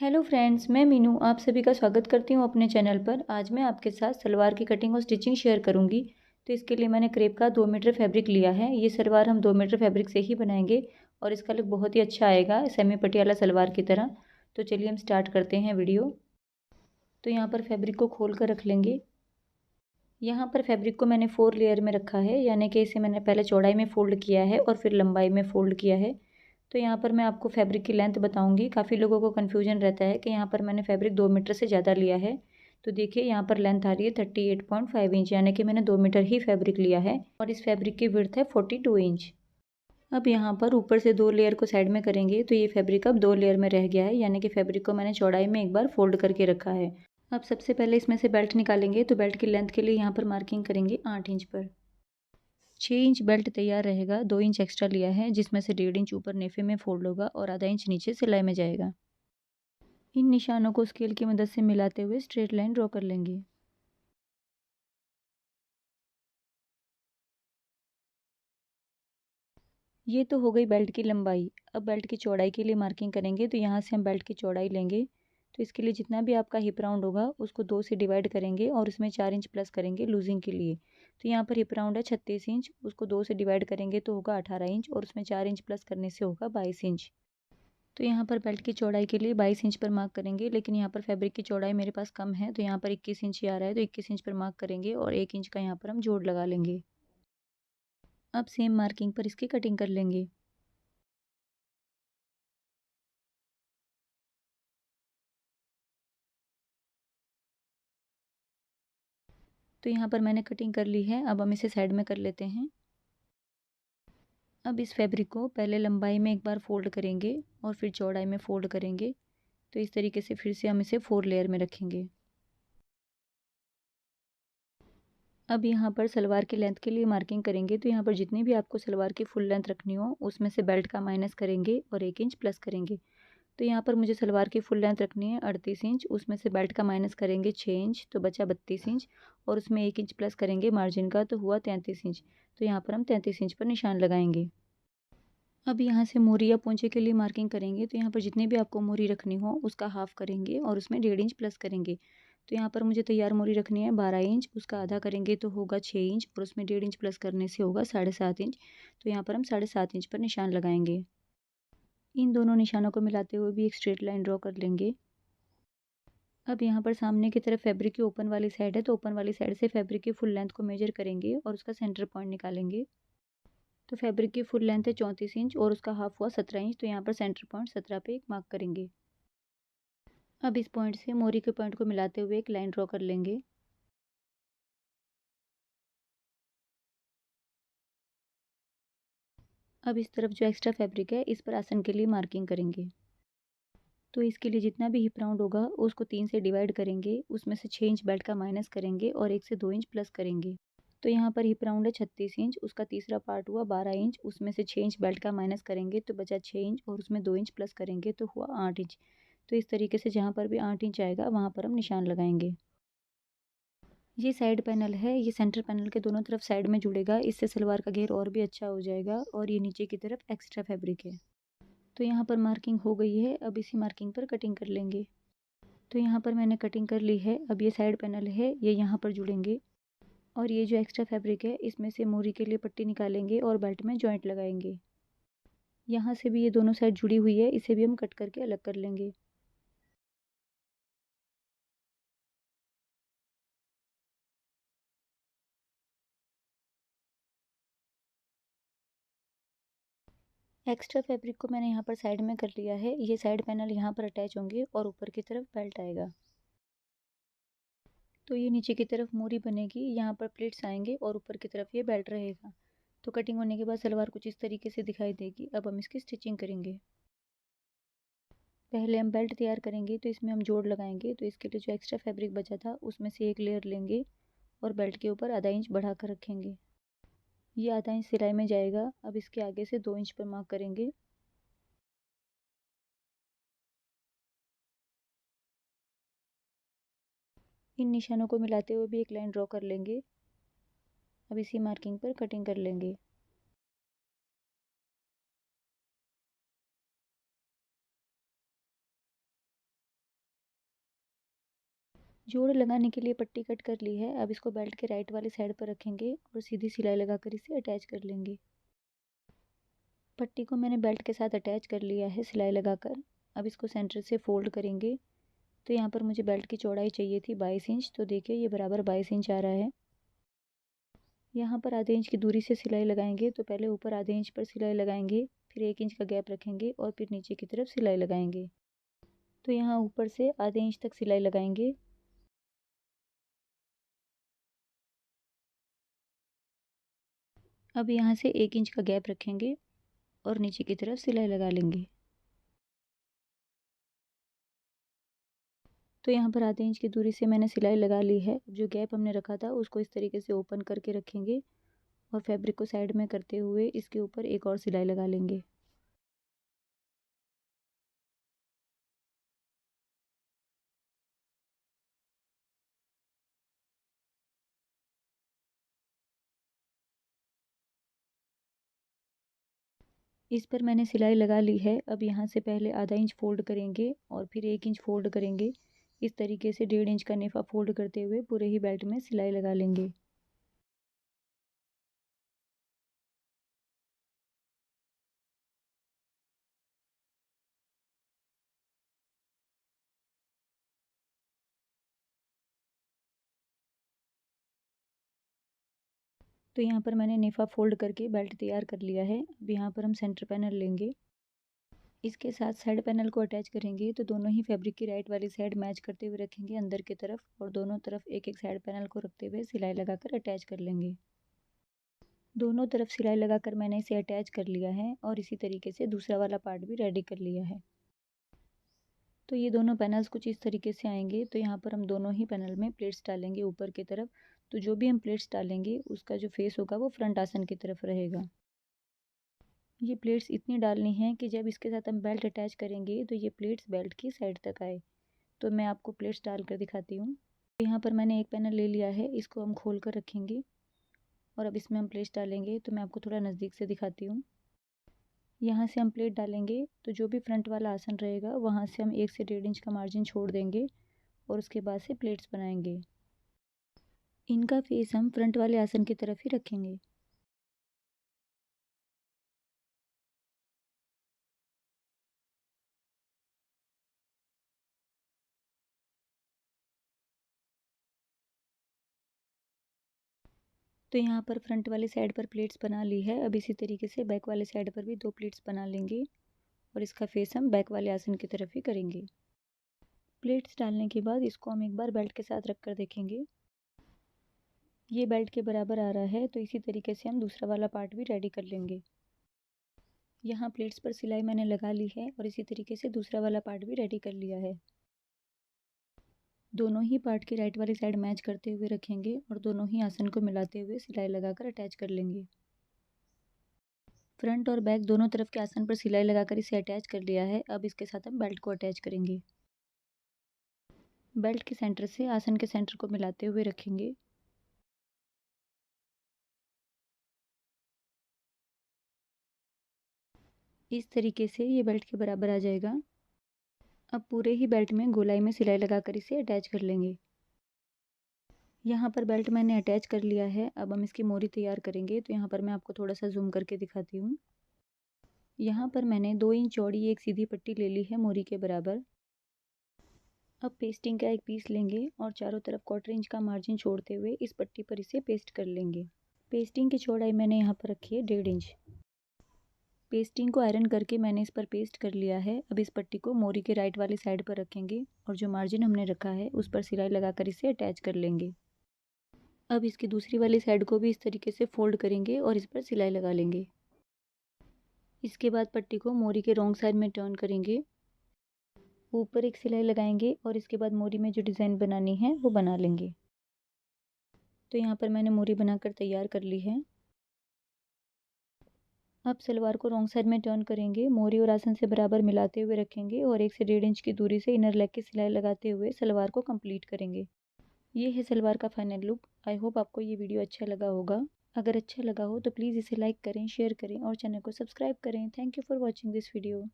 Hello friends, मैं मीनू आप सभी का स्वागत करती हूँ अपने चैनल पर। आज मैं आपके साथ सलवार की कटिंग और स्टिचिंग शेयर करूँगी। तो इसके लिए मैंने क्रेप का 2 मीटर फैब्रिक लिया है। ये सलवार हम 2 मीटर फैब्रिक से ही बनाएंगे और इसका लुक बहुत ही अच्छा आएगा, सेमी पटियाला सलवार की तरह। तो चलिए हम स्टार्ट करते हैं वीडियो। तो यहाँ पर फैब्रिक को खोल कर रख लेंगे। यहाँ पर फैब्रिक को मैंने 4 लेयर में रखा है, यानी कि इसे मैंने पहले चौड़ाई में फ़ोल्ड किया है और फिर लंबाई में फ़ोल्ड किया है। तो यहाँ पर मैं आपको फैब्रिक की लेंथ बताऊँगी। काफ़ी लोगों को कन्फ्यूजन रहता है कि यहाँ पर मैंने फैब्रिक 2 मीटर से ज़्यादा लिया है। तो देखिए यहाँ पर लेंथ आ रही है 38.5 इंच, यानी कि मैंने 2 मीटर ही फैब्रिक लिया है और इस फैब्रिक की विड्थ है 42 इंच। अब यहाँ पर ऊपर से 2 लेयर को साइड में करेंगे तो ये फैब्रिक अब 2 लेयर में रह गया है, यानी कि फैब्रिक को मैंने चौड़ाई में एक बार फोल्ड करके रखा है। अब सबसे पहले इसमें से बेल्ट निकालेंगे। तो बेल्ट की लेंथ के लिए यहाँ पर मार्किंग करेंगे 8 इंच पर। 6 इंच बेल्ट तैयार रहेगा। 2 इंच एक्स्ट्रा लिया है, जिसमें से 1.5 इंच ऊपर नेफे में फोल्ड होगा और आधा इंच नीचे सिलाई में जाएगा। इन निशानों को स्केल की मदद से मिलाते हुए स्ट्रेट लाइन ड्रॉ कर लेंगे। ये तो हो गई बेल्ट की लंबाई। अब बेल्ट की चौड़ाई के लिए मार्किंग करेंगे। तो यहाँ से हम बेल्ट की चौड़ाई लेंगे। तो इसके लिए जितना भी आपका हिप राउंड होगा उसको 2 से डिवाइड करेंगे और उसमें 4 इंच प्लस करेंगे लूजिंग के लिए। तो यहाँ पर हिप राउंड है 36 इंच, उसको 2 से डिवाइड करेंगे तो होगा 18 इंच और उसमें 4 इंच प्लस करने से होगा 22 इंच। तो यहाँ पर बेल्ट की चौड़ाई के लिए 22 इंच पर मार्क करेंगे, लेकिन यहाँ पर फैब्रिक की चौड़ाई मेरे पास कम है तो यहाँ पर 21 इंच ही आ रहा है। तो 21 इंच पर मार्क करेंगे और 1 इंच का यहाँ पर हम जोड़ लगा लेंगे। अब सेम मार्किंग पर इसकी कटिंग कर लेंगे। तो यहाँ पर मैंने कटिंग कर ली है। अब हम इसे साइड में कर लेते हैं। अब इस फैब्रिक को पहले लंबाई में एक बार फोल्ड करेंगे और फिर चौड़ाई में फोल्ड करेंगे। तो इस तरीके से फिर से हम इसे 4 लेयर में रखेंगे। अब यहाँ पर सलवार की लेंथ के लिए मार्किंग करेंगे। तो यहाँ पर जितनी भी आपको सलवार की फुल लेंथ रखनी हो उसमें से बेल्ट का माइनस करेंगे और 1 इंच प्लस करेंगे। तो यहाँ पर मुझे सलवार की फुल लेंथ रखनी है 38 इंच, उसमें से बेल्ट का माइनस करेंगे 6 इंच तो बचा 32 इंच और उसमें 1 इंच प्लस करेंगे मार्जिन का तो हुआ 33 इंच। तो यहाँ पर हम 33 इंच पर निशान लगाएंगे। अब यहाँ से मोरी या पोंचे के लिए मार्किंग करेंगे। तो यहाँ पर जितनी भी आपको मोरी रखनी हो उसका हाफ करेंगे और उसमें 1.5 इंच प्लस करेंगे। तो यहाँ पर मुझे तैयार मोरी रखनी है 12 इंच, उसका आधा करेंगे तो होगा 6 इंच और उसमें 1.5 इंच प्लस करने से होगा 7.5 इंच। तो यहाँ पर हम 7.5 इंच पर निशान लगाएंगे। इन दोनों निशानों को मिलाते हुए भी एक स्ट्रेट लाइन ड्रॉ कर लेंगे। अब यहाँ पर सामने की तरफ फैब्रिक की ओपन वाली साइड है, तो ओपन वाली साइड से फैब्रिक की फुल लेंथ को मेजर करेंगे और उसका सेंटर पॉइंट निकालेंगे। तो फैब्रिक की फुल लेंथ है 34 इंच और उसका हाफ हुआ 17 इंच। तो यहाँ पर सेंटर पॉइंट 17 पे एक मार्क करेंगे। अब इस पॉइंट से मोरी के पॉइंट को मिलाते हुए एक लाइन ड्रॉ कर लेंगे। अब इस तरफ जो एक्स्ट्रा फैब्रिक है इस पर आसन के लिए मार्किंग करेंगे। तो इसके लिए जितना भी हिप राउंड होगा उसको 3 से डिवाइड करेंगे, उसमें से 6 इंच बेल्ट का माइनस करेंगे और 1 से 2 इंच प्लस करेंगे। तो यहाँ पर हिप राउंड है 36 इंच, उसका तीसरा पार्ट हुआ 12 इंच, उसमें से 6 इंच बेल्ट का माइनस करेंगे तो बचा 6 इंच और उसमें 2 इंच प्लस करेंगे तो हुआ 8 इंच। तो इस तरीके से जहाँ पर भी 8 इंच आएगा वहाँ पर हम निशान लगाएंगे। ये साइड पैनल है, ये सेंटर पैनल के दोनों तरफ साइड में जुड़ेगा, इससे सलवार का घेर और भी अच्छा हो जाएगा। और ये नीचे की तरफ एक्स्ट्रा फैब्रिक है। तो यहाँ पर मार्किंग हो गई है। अब इसी मार्किंग पर कटिंग कर लेंगे। तो यहाँ पर मैंने कटिंग कर ली है। अब ये साइड पैनल है, ये यहाँ पर जुड़ेंगे और ये जो एक्स्ट्रा फैब्रिक है इसमें से मोरी के लिए पट्टी निकालेंगे और बेल्ट में जॉइंट लगाएंगे। यहाँ से भी ये दोनों साइड जुड़ी हुई है, इसे भी हम कट करके अलग कर लेंगे। एक्स्ट्रा फैब्रिक को मैंने यहाँ पर साइड में कर लिया है। ये साइड पैनल यहाँ पर अटैच होंगे और ऊपर की तरफ बेल्ट आएगा। तो ये नीचे की तरफ मोरी बनेगी, यहाँ पर प्लेट्स आएंगे और ऊपर की तरफ ये बेल्ट रहेगा। तो कटिंग होने के बाद सलवार कुछ इस तरीके से दिखाई देगी। अब हम इसकी स्टिचिंग करेंगे। पहले हम बेल्ट तैयार करेंगे तो इसमें हम जोड़ लगाएंगे। तो इसके लिए जो एक्स्ट्रा फैब्रिक बचा था उसमें से एक लेयर लेंगे और बेल्ट के ऊपर आधा इंच बढ़ा कर रखेंगे। ये आधा इंच सिलाई में जाएगा। अब इसके आगे से 2 इंच पर मार्क करेंगे। इन निशानों को मिलाते हुए भी एक लाइन ड्रॉ कर लेंगे। अब इसी मार्किंग पर कटिंग कर लेंगे। जोड़ लगाने के लिए पट्टी कट कर ली है। अब इसको बेल्ट के राइट वाली साइड पर रखेंगे और सीधी सिलाई लगाकर इसे अटैच कर लेंगे। पट्टी को मैंने बेल्ट के साथ अटैच कर लिया है सिलाई लगाकर। अब इसको सेंटर से फोल्ड करेंगे। तो यहाँ पर मुझे बेल्ट की चौड़ाई चाहिए थी 22 इंच, तो देखिए ये बराबर 22 इंच आ रहा है। यहाँ पर आधे इंच की दूरी से सिलाई लगाएंगे। तो पहले ऊपर आधे इंच पर सिलाई लगाएंगे, फिर 1 इंच का गैप रखेंगे और फिर नीचे की तरफ सिलाई लगाएंगे। तो यहाँ ऊपर से आधे इंच तक सिलाई लगाएंगे। अब यहाँ से 1 इंच का गैप रखेंगे और नीचे की तरफ सिलाई लगा लेंगे। तो यहाँ पर आधे इंच की दूरी से मैंने सिलाई लगा ली है। अब जो गैप हमने रखा था उसको इस तरीके से ओपन करके रखेंगे और फैब्रिक को साइड में करते हुए इसके ऊपर एक और सिलाई लगा लेंगे। इस पर मैंने सिलाई लगा ली है। अब यहाँ से पहले आधा इंच फोल्ड करेंगे और फिर 1 इंच फोल्ड करेंगे। इस तरीके से 1.5 इंच का नेफा फोल्ड करते हुए पूरे ही बेल्ट में सिलाई लगा लेंगे। तो यहाँ पर मैंने नेफा फोल्ड करके बेल्ट तैयार कर लिया है। अब यहाँ पर हम सेंटर पैनल लेंगे, इसके साथ साइड पैनल को अटैच करेंगे। तो दोनों ही फैब्रिक की राइट वाली साइड मैच करते हुए रखेंगे अंदर की तरफ और दोनों तरफ एक एक साइड पैनल को रखते हुए सिलाई लगाकर अटैच कर लेंगे। दोनों तरफ सिलाई लगाकर मैंने इसे अटैच कर लिया है और इसी तरीके से दूसरा वाला पार्ट भी रेडी कर लिया है। तो ये दोनों पैनल्स कुछ इस तरीके से आएंगे। तो यहाँ पर हम दोनों ही पैनल में प्लेट्स डालेंगे ऊपर की तरफ। तो जो भी हम प्लेट्स डालेंगे उसका जो फेस होगा वो फ्रंट आसन की तरफ रहेगा। ये प्लेट्स इतनी डालनी है कि जब इसके साथ हम बेल्ट अटैच करेंगे तो ये प्लेट्स बेल्ट की साइड तक आए। तो मैं आपको प्लेट्स डाल कर दिखाती हूँ। यहाँ पर मैंने एक पैनल ले लिया है, इसको हम खोल कर रखेंगे और अब इसमें हम प्लेट्स डालेंगे। तो मैं आपको थोड़ा नज़दीक से दिखाती हूँ। यहाँ से हम प्लेट डालेंगे तो जो भी फ्रंट वाला आसन रहेगा वहाँ से हम 1 से 1.5 इंच का मार्जिन छोड़ देंगे और उसके बाद से प्लेट्स बनाएंगे। इनका फेस हम फ्रंट वाले आसन की तरफ ही रखेंगे। तो यहाँ पर फ्रंट वाली साइड पर प्लेट्स बना ली है। अब इसी तरीके से बैक वाली साइड पर भी 2 प्लेट्स बना लेंगे और इसका फेस हम बैक वाले आसन की तरफ ही करेंगे। प्लेट्स डालने के बाद इसको हम एक बार बेल्ट के साथ रख कर देखेंगे। ये बेल्ट के बराबर आ रहा है। तो इसी तरीके से हम दूसरा वाला पार्ट भी रेडी कर लेंगे। यहाँ प्लेट्स पर सिलाई मैंने लगा ली है और इसी तरीके से दूसरा वाला पार्ट भी रेडी कर लिया है। दोनों ही पार्ट की राइट वाली साइड मैच करते हुए रखेंगे और दोनों ही आसन को मिलाते हुए सिलाई लगाकर अटैच कर लेंगे। फ्रंट और बैक दोनों तरफ के आसन पर सिलाई लगाकर इसे अटैच कर लिया है। अब इसके साथ हम बेल्ट को अटैच करेंगे। बेल्ट के सेंटर से आसन के सेंटर को मिलाते हुए रखेंगे। इस तरीके से ये बेल्ट के बराबर आ जाएगा। अब पूरे ही बेल्ट में गोलाई में सिलाई लगाकर इसे अटैच कर लेंगे। यहाँ पर बेल्ट मैंने अटैच कर लिया है। अब हम इसकी मोरी तैयार करेंगे। तो यहाँ पर मैं आपको थोड़ा सा जूम करके दिखाती हूँ। यहाँ पर मैंने 2 इंच चौड़ी एक सीधी पट्टी ले ली है मोरी के बराबर। अब पेस्टिंग का एक पीस लेंगे और चारों तरफ 1/4 इंच का मार्जिन छोड़ते हुए इस पट्टी पर इसे पेस्ट कर लेंगे। पेस्टिंग की चौड़ाई मैंने यहाँ पर रखी है 1.5 इंच। पेस्टिंग को आयरन करके मैंने इस पर पेस्ट कर लिया है। अब इस पट्टी को मोरी के राइट वाली साइड पर रखेंगे और जो मार्जिन हमने रखा है उस पर सिलाई लगाकर इसे अटैच कर लेंगे। अब इसकी दूसरी वाली साइड को भी इस तरीके से फोल्ड करेंगे और इस पर सिलाई लगा लेंगे। इसके बाद पट्टी को मोरी के रॉन्ग साइड में टर्न करेंगे, ऊपर एक सिलाई लगाएंगे और इसके बाद मोरी में जो डिज़ाइन बनानी है वो बना लेंगे। तो यहाँ पर मैंने मोरी बनाकर तैयार कर ली है। अब सलवार को रॉन्ग साइड में टर्न करेंगे, मोरी और आसन से बराबर मिलाते हुए रखेंगे और 1 से 1.5 इंच की दूरी से इनर लेग की सिलाई लगाते हुए सलवार को कंप्लीट करेंगे। ये है सलवार का फाइनल लुक। आई होप आपको ये वीडियो अच्छा लगा होगा। अगर अच्छा लगा हो तो प्लीज़ इसे लाइक करें, शेयर करें और चैनल को सब्सक्राइब करें। Thank you for watching this video.